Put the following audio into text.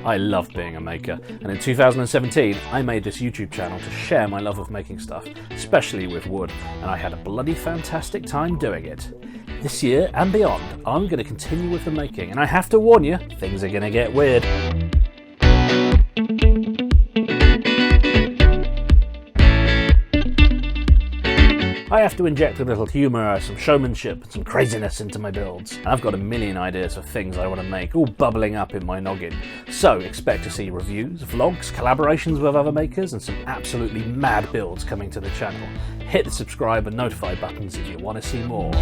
I love being a maker, and in 2017 I made this YouTube channel to share my love of making stuff, especially with wood, and I had a bloody fantastic time doing it. This year and beyond, I'm going to continue with the making, and I have to warn you, things are going to get weird. I have to inject a little humour, some showmanship and some craziness into my builds. And I've got a million ideas for things I want to make, all bubbling up in my noggin. So expect to see reviews, vlogs, collaborations with other makers and some absolutely mad builds coming to the channel. Hit the subscribe and notify buttons if you want to see more.